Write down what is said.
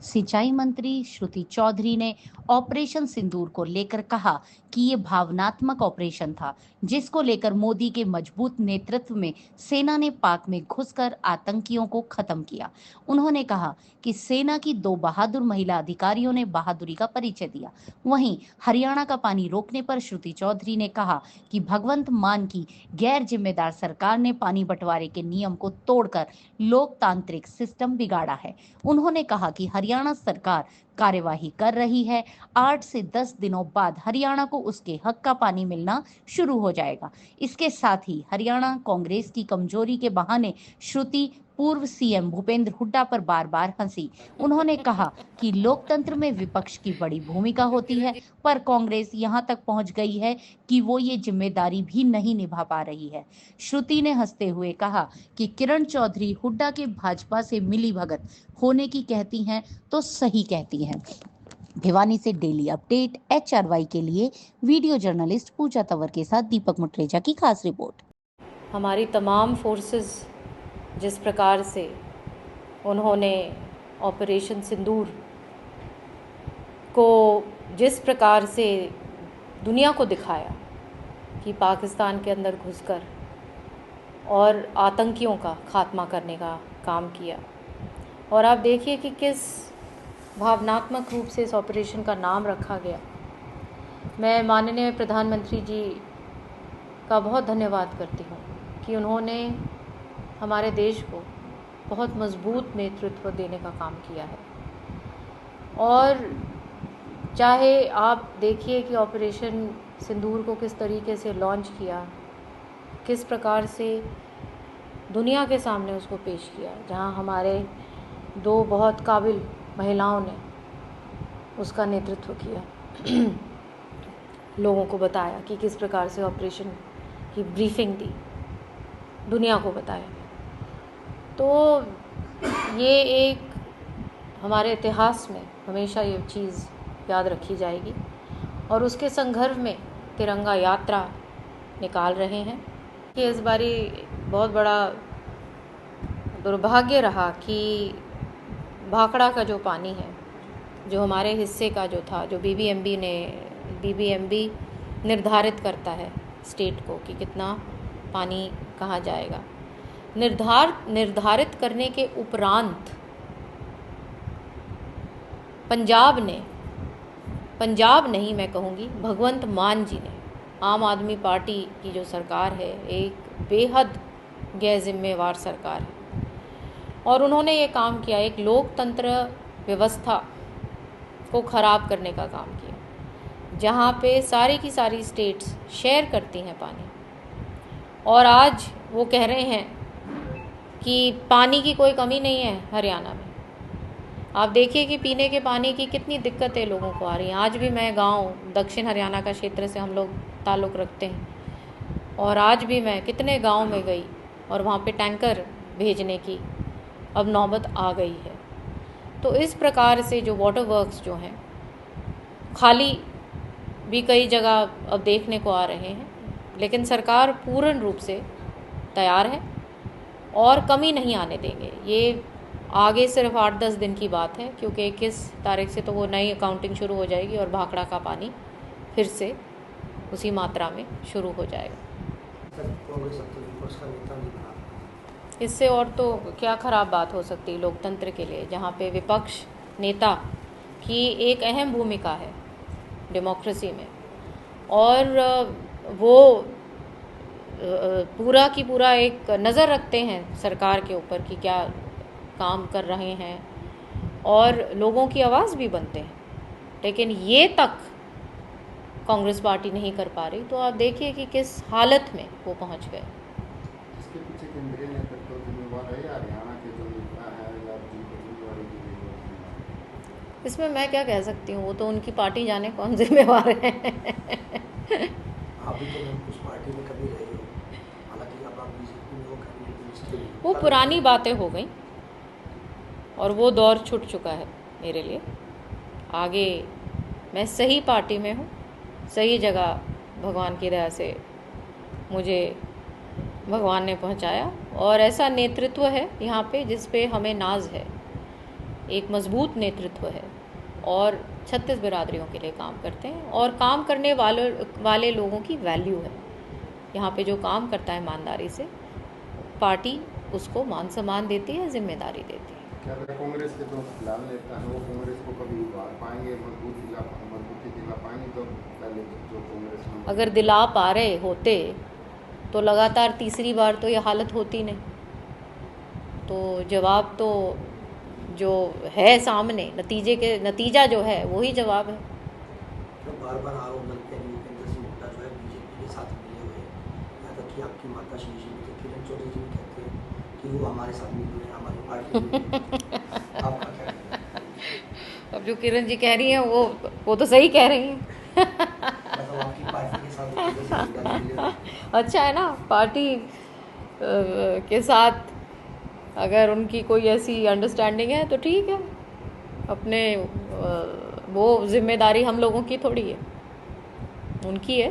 सिंचाई मंत्री श्रुति चौधरी ने ऑपरेशन सिंदूर को लेकर कहा कि ये भावनात्मक ऑपरेशन था, जिसको लेकर मोदी के मजबूत नेतृत्व में सेना ने पाक में घुसकर आतंकियों को खत्म किया। उन्होंने कहा कि सेना की 2 बहादुर महिला अधिकारियों ने बहादुरी का परिचय दिया। वहीं हरियाणा का पानी रोकने पर श्रुति चौधरी ने कहा कि भगवंत मान की गैर जिम्मेदार सरकार ने पानी बंटवारे के नियम को तोड़कर लोकतांत्रिक सिस्टम बिगाड़ा है। उन्होंने कहा कि हरियाणा सरकार कार्यवाही कर रही है। 8 से 10 दिनों बाद हरियाणा को उसके हक का पानी मिलना शुरू हो जाएगा। इसके साथ ही हरियाणा कांग्रेस की कमजोरी के बहाने श्रुति पूर्व सीएम भूपेंद्र हुड्डा पर बार-बार हंसी। उन्होंने कहा कि लोकतंत्र में विपक्ष की बड़ी भूमिका होती है, पर कांग्रेस यहां तक पहुंच गई है कि वो ये जिम्मेदारी भी नहीं निभा पा रही है। श्रुति ने हंसते हुए कहा कि किरण चौधरी हुड्डा के भाजपा से मिली भगत होने की कहती हैं तो सही कहती हैं। भिवानी से डेली अपडेट HRY के लिए वीडियो जर्नलिस्ट पूजा तंवर के साथ दीपक मुटरेजा की खास रिपोर्ट। हमारी तमाम फोर्सेस जिस प्रकार से उन्होंने ऑपरेशन सिंदूर को जिस प्रकार से दुनिया को दिखाया कि पाकिस्तान के अंदर घुसकर और आतंकियों का खात्मा करने का काम किया, और आप देखिए कि किस भावनात्मक रूप से इस ऑपरेशन का नाम रखा गया। मैं माननीय प्रधानमंत्री जी का बहुत धन्यवाद करती हूँ कि उन्होंने हमारे देश को बहुत मजबूत नेतृत्व देने का काम किया है। और चाहे आप देखिए कि ऑपरेशन सिंदूर को किस तरीके से लॉन्च किया, किस प्रकार से दुनिया के सामने उसको पेश किया, जहां हमारे 2 बहुत काबिल महिलाओं ने उसका नेतृत्व किया, लोगों को बताया कि किस प्रकार से ऑपरेशन की ब्रीफिंग दी, दुनिया को बताया। तो ये एक हमारे इतिहास में हमेशा ये चीज़ याद रखी जाएगी। और उसके संदर्भ में तिरंगा यात्रा निकाल रहे हैं कि इस बारी बहुत बड़ा दुर्भाग्य रहा कि भाखड़ा का जो पानी है, जो हमारे हिस्से का जो था, जो बीबीएमबी निर्धारित करता है स्टेट को कि कितना पानी कहाँ जाएगा, निर्धारित करने के उपरांत पंजाब नहीं, मैं कहूँगी भगवंत मान जी ने, आम आदमी पार्टी की जो सरकार है, एक बेहद गैर-जिम्मेवार सरकार है, और उन्होंने ये काम किया, एक लोकतंत्र व्यवस्था को ख़राब करने का काम किया, जहाँ पे सारी की सारी स्टेट्स शेयर करती हैं पानी। और आज वो कह रहे हैं कि पानी की कोई कमी नहीं है हरियाणा में। आप देखिए कि पीने के पानी की कितनी दिक्कतें लोगों को आ रही हैं। आज भी मैं गांव दक्षिण हरियाणा का क्षेत्र से हम लोग ताल्लुक़ रखते हैं, और आज भी मैं कितने गांव में गई और वहाँ पे टैंकर भेजने की अब नौबत आ गई है। तो इस प्रकार से जो वाटर वर्क्स जो हैं खाली भी कई जगह अब देखने को आ रहे हैं, लेकिन सरकार पूर्ण रूप से तैयार है और कमी नहीं आने देंगे। ये आगे सिर्फ 8-10 दिन की बात है, क्योंकि 21 तारीख से तो वो नई अकाउंटिंग शुरू हो जाएगी और भाखड़ा का पानी फिर से उसी मात्रा में शुरू हो जाएगा। इससे और तो क्या ख़राब बात हो सकती है लोकतंत्र के लिए, जहाँ पे विपक्ष नेता की एक अहम भूमिका है डेमोक्रेसी में, और वो पूरा की पूरा एक नज़र रखते हैं सरकार के ऊपर कि क्या काम कर रहे हैं, और लोगों की आवाज़ भी बनते हैं, लेकिन ये तक कांग्रेस पार्टी नहीं कर पा रही। तो आप देखिए कि किस हालत में वो पहुंच गए। इसके पीछे केंद्रीय नेतृत्व जिम्मेवार है या हरियाणा के जो नेता है या जिम्मेवारी की गई? इसमें मैं क्या कह सकती हूँ, वो तो उनकी पार्टी जाने कौन जिम्मेवार है। अभी तो कुछ पार्टी में कभी रही हो, हालांकि अब आप बीजेपी में हो, वो पुरानी बातें हो गई और वो दौर छूट चुका है मेरे लिए। आगे मैं सही पार्टी में हूँ, सही जगह भगवान की दया से मुझे भगवान ने पहुँचाया, और ऐसा नेतृत्व है यहाँ पे जिस पे हमें नाज है। एक मजबूत नेतृत्व है और 36 बिरादरियों के लिए काम करते हैं और काम करने वाले लोगों की वैल्यू है। यहाँ पे जो काम करता है ईमानदारी से, पार्टी उसको मान सम्मान देती है, जिम्मेदारी देती है। क्या कांग्रेस के जो फिलहाल नेता है वो कांग्रेस को कभी उभार पाएंगे, मजबूती दिला पाएंगे? तो पहले जो कांग्रेस में अगर दिला पा रहे होते तो लगातार तीसरी बार तो ये हालत होती नहीं। तो जवाब तो जो है सामने, नतीजा जो है वही जवाब है। तो बार बार आरोप लगते हैं भूपेंद्र सिंह हुड्डा जो है बीजेपी के साथ मिले हुए हैं। यहाँ तक कि आपकी माता श्री जी किरण चौधरी जी भी कहते हैं कि वो हमारे साथ मिले हैं, हमारी पार्टी में मिले हैं। आपका क्या कहना है? अब जो किरण जी कह रही हैं वो तो सही कह रही हैं। मतलब आपकी पार्टी के साथ भूपेंद्र सिंह हुड्डा जी मिले हुए हैं। अच्छा है ना, पार्टी के साथ अगर उनकी कोई ऐसी अंडरस्टैंडिंग है तो ठीक है। अपने वो जिम्मेदारी हम लोगों की थोड़ी है, उनकी है।